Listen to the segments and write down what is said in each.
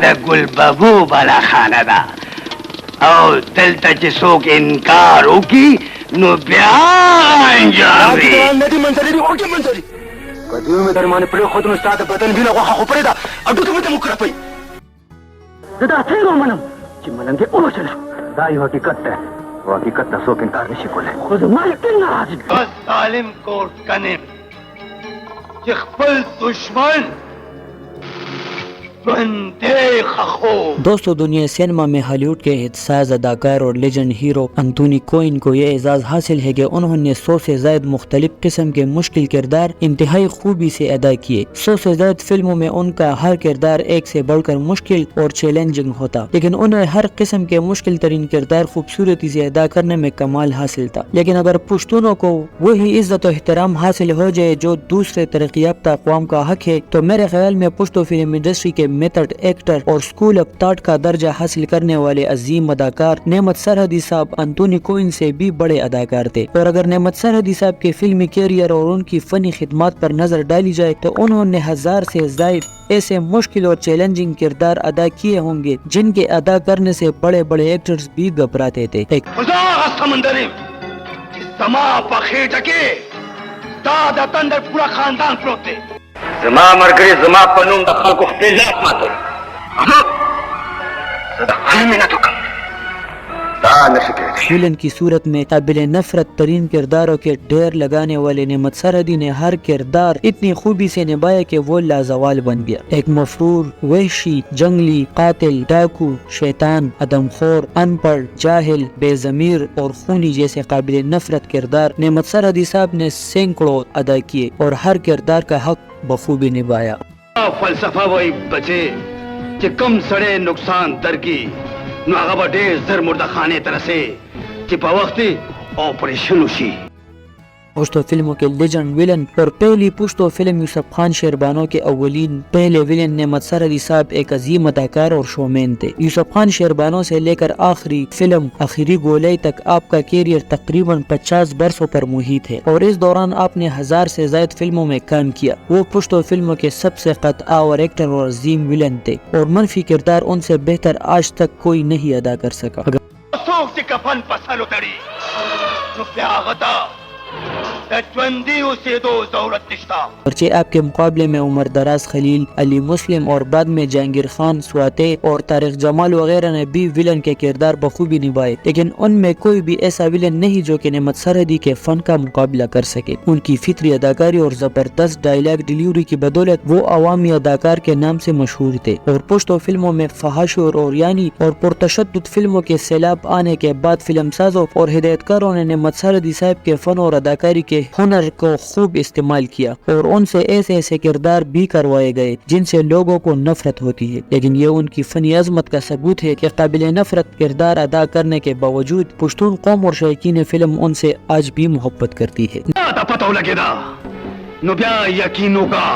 د ګل بابو بالا خانه ده او دلته چې څوک انکار وکړي نو بیا انجام وي. ندی منظرې وکړي منظرې کدی مې در باندې پرې خود نو ستاسو بدن وینه غوښه خو پرې ده اډو ته مې مکرپي زه دا څنګه ومنم چې ملنګ یې ووچل دا یو حقیقت ده او حقیقت ته څوک انکار نشي کولی خو زما یقین نه راځي بس ظالم کوټ کنیم چې خپل دشمن دوستو دنیا سینما میں ہالی ووڈ کے حساس اداکار اور لیجنڈ ہیرو انتونی کوئن کو یہ اعزاز حاصل ہے کہ انہوں نے 100 سے زائد مختلف قسم کے مشکل کردار انتہائی خوبی سے ادا کیے. 100 سے زائد فلموں میں ان کا ہر کردار ایک سے بڑھ کر مشکل اور چیلنجنگ ہوتا، لیکن انہیں ہر قسم کے مشکل ترین کردار خوبصورتی سے ادا کرنے میں کمال حاصل تھا. لیکن اگر پشتونوں کو وہی عزت و احترام حاصل ہو جائے جو دوسرے ترقی یافتہ اقوام کا حق ہے تو میرے خیال میں پشتو فلم انڈسٹری کے میتھڈ ایکٹر اور اسکول آف تھاٹ کا درجہ حاصل کرنے والے عظیم اداکار نعمت سرحدی صاحب انتونی کوئن سے بھی بڑے اداکار تھے. اور اگر نعمت سرحدی صاحب کے فلمی کیریئر اور ان کی فنی خدمات پر نظر ڈالی جائے تو انہوں نے 1000 سے زائد ایسے مشکل اور چیلنجنگ کردار ادا کیے ہوں گے جن کے ادا کرنے سے بڑے بڑے ایکٹرز بھی گھبراتے تھے. پورا خاندان پروت زما مرګري زما په نوم د خلکو خپل لاس ماتوي. ویلن کی صورت میں قابل نفرت ترین کرداروں کے ڈھیر لگانے والے نعمت سرحدی نے ہر کردار اتنی خوبی سے نبھایا کہ وہ لازوال بن گیا. ایک مفرور، وحشی، جنگلی، قاتل، ڈاکو، شیطان، آدم خور، ان پڑھ، جاہل، بے ضمیر اور خونی جیسے قابل نفرت کردار نعمت سرحدی صاحب نے سینکڑوں ادا کیے اور ہر کردار کا حق بخوبی نبھایا. فلسفہ وہی بچے چې کم سړی نقصان درکي نو هغه به ډېر زر مرده خانې ته رسې چې په وخت آپریشن وشي. پشتو فلموں کے لیجنڈ ویلن اور پہلی پشتو فلم یوسف خان شیربانو کے اولین پہلے ویلن نعمت سرحدی صاحب ایک عظیم اداکار اور شومین تھے. یوسف خان شیربانو سے لے کر آخری فلم آخری گولی تک آپ کا کیریئر تقریباً 50 برسوں پر محیط ہے اور اس دوران آپ نے 1000 سے زائد فلموں میں کام کیا. وہ پشتو فلموں کے سب سے قطع اور ایکٹر اور عظیم ویلن تھے اور منفی کردار ان سے بہتر آج تک کوئی نہیں ادا کر سکا. اگرچہ آپ کے مقابلے میں عمر دراز خلیل، علی مسلم اور بعد میں جہانگیر خان، سواتے اور طارق جمال وغیرہ نے بھی ویلن کے کردار بخوبی نبھائے، لیکن ان میں کوئی بھی ایسا ویلن نہیں جو کہ نعمت سرحدی کے فن کا مقابلہ کر سکے. ان کی فطری اداکاری اور زبردست ڈائیلاگ ڈیلیوری کی بدولت وہ عوامی اداکار کے نام سے مشہور تھے. اور پشتو فلموں میں فحش اور اوریانی اور پرتشدد فلموں کے سیلاب آنے کے بعد فلم سازوں اور ہدایت کاروں نے نعمت سرحدی صاحب کے فن اور اداکاری کے ہنر کو خوب استعمال کیا اور ان سے ایسے ایسے کردار بھی کروائے گئے جن سے لوگوں کو نفرت ہوتی ہے، لیکن یہ ان کی فنی عظمت کا ثبوت ہے کہ قابل نفرت کردار ادا کرنے کے باوجود پشتون قوم اور شائقین فلم ان سے آج بھی محبت کرتی ہے. پتہ لگے دا نو بیا یقین ہوگا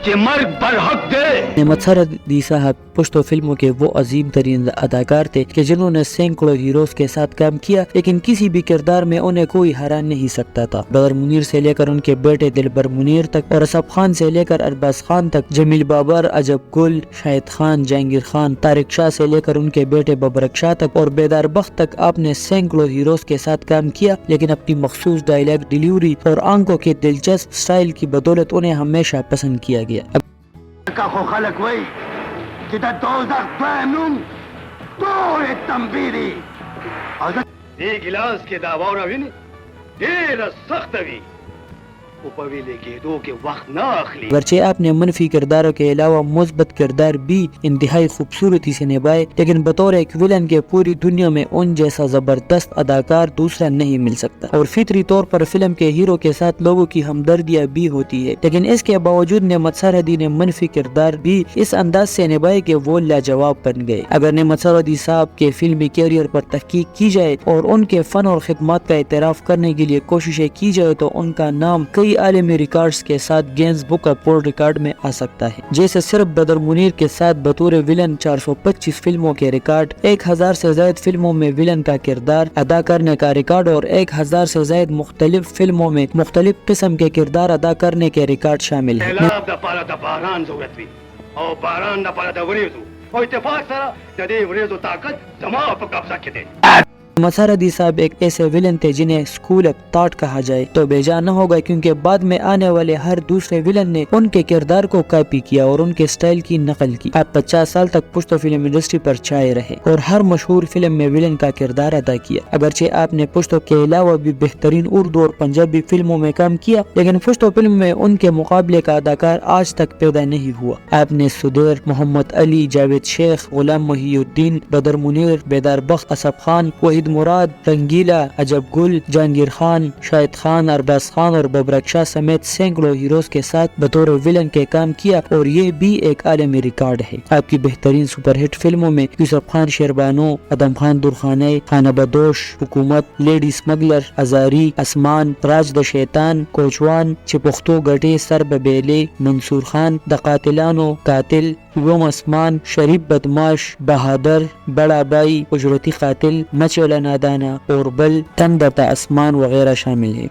کہ مرگ برحق دے. نعمت سرحدی صاحب پشتو فلموں کے وہ عظیم ترین اداکار تھے کہ جنہوں نے سینکڑوں ہیروز کے ساتھ کام کیا، لیکن کسی بھی کردار میں انہیں کوئی ہرا نہیں سکتا تھا. بدر منیر سے لے کر ان کے بیٹے دلبر منیر تک اور اسف خان سے لے کر ارباز خان تک، جمیل بابر، عجب گل، شاہد خان، جہانگیر خان، طارق شاہ سے لے کر ان کے بیٹے ببرک شاہ تک اور بیدار بخت تک آپ نے سینکڑوں ہیروز کے ساتھ کام کیا، لیکن اپنی مخصوص ڈائیلاگ ڈیلیوری اور آنکھوں کے دلچسپ سٹائل کی بدولت انہیں ہمیشہ پسند کیا گیا. خلق وی چې د دوزخ دویم نوم تور تنبیری دې ګلاس کې دا واوره ویني ډېره سخته وي او په ویلې کېدو کې وخت نه اخلي. اگرچہ آپ نے منفی کرداروں کے علاوہ مثبت کردار بھی انتہائی خوبصورتی سے نبھائے، لیکن بطور ایک ویلن کے پوری دنیا میں ان جیسا زبردست اداکار دوسرا نہیں مل سکتا. اور فطری طور پر فلم کے ہیرو کے ساتھ لوگوں کی ہمدردیاں بھی ہوتی ہے، لیکن اس کے باوجود نعمت سرحدی نے منفی کردار بھی اس انداز سے نبھائے کہ وہ لاجواب بن گئے. اگر نعمت سرحدی صاحب کے فلمی کیریئر پر تحقیق کی جائے اور ان کے فن اور خدمات کا اعتراف کرنے کے لیے کوششیں کی جائے تو ان کا نام کئی عالمی ریکارڈز کے ساتھ gains book of world record میں آ سکتا ہے. جیسے صرف بدر منیر کے ساتھ بطور ویلن 425 فلموں کے ریکارڈ، 1000 سے زائد فلموں میں ویلن کا کردار ادا کرنے کا ریکارڈ اور 1000 سے زائد مختلف فلموں میں مختلف قسم کے کردار ادا کرنے کے ریکارڈ شامل ہیں. باران ضرورت وي او باران د پاره د وریځو او اتفاق سره د دې ورېځو طاقت زما په قبضه کې دی. مساردی صاحب ایک ایسے ولن تھے جنہیں اسکول آف تھاٹ کہا جائے تو بیجا نہ ہوگا کیونکہ بعد میں آنے والے ہر دوسرے ولن نے ان کے کردار کو کاپی کیا اور ان کے سٹائل کی نقل کی. آپ 50 سال تک پشتو فلم انڈسٹری پر چھائے رہے اور ہر مشہور فلم میں ولن کا کردار ادا کیا. اگرچہ آپ نے پشتو کے علاوہ بھی بہترین اردو اور پنجابی فلموں میں کام کیا لیکن پشتو فلم میں ان کے مقابلے کا اداکار آج تک پیدا نہیں ہوا. آپ نے سدیر، محمد علی، جاوید شیخ، غلام محی الدین، بدر منیر، بیدار بخت، اسف خان، وحید مراد، رنگیلا، عجب گل، جہانگیر خان، شاہد خان، ارباز خان اور ببرک شاہ سمیت سینکڑوں ہیروز کے ساتھ بطور ولن کے کام کیا اور یہ بھی ایک عالمی ریکارڈ ہے. آپ کی بہترین سپر ہٹ فلموں میں یوسف خان شیربانو، ادم خان درخانے، خانہ بدوش، حکومت، لیڈی اسمگلر، ازاری، اسمان، راج د شیطان، کوچوان، چپختو گٹے، سر ببیلے، منصور خان، د قاتلانو، قاتل، یوم اسمان، شریف بدماش، بہادر، بڑا بائی، اجرتی قاتل، مچولا نادانا اور بل، تندتا اسمان وغیرہ شامل ہیں.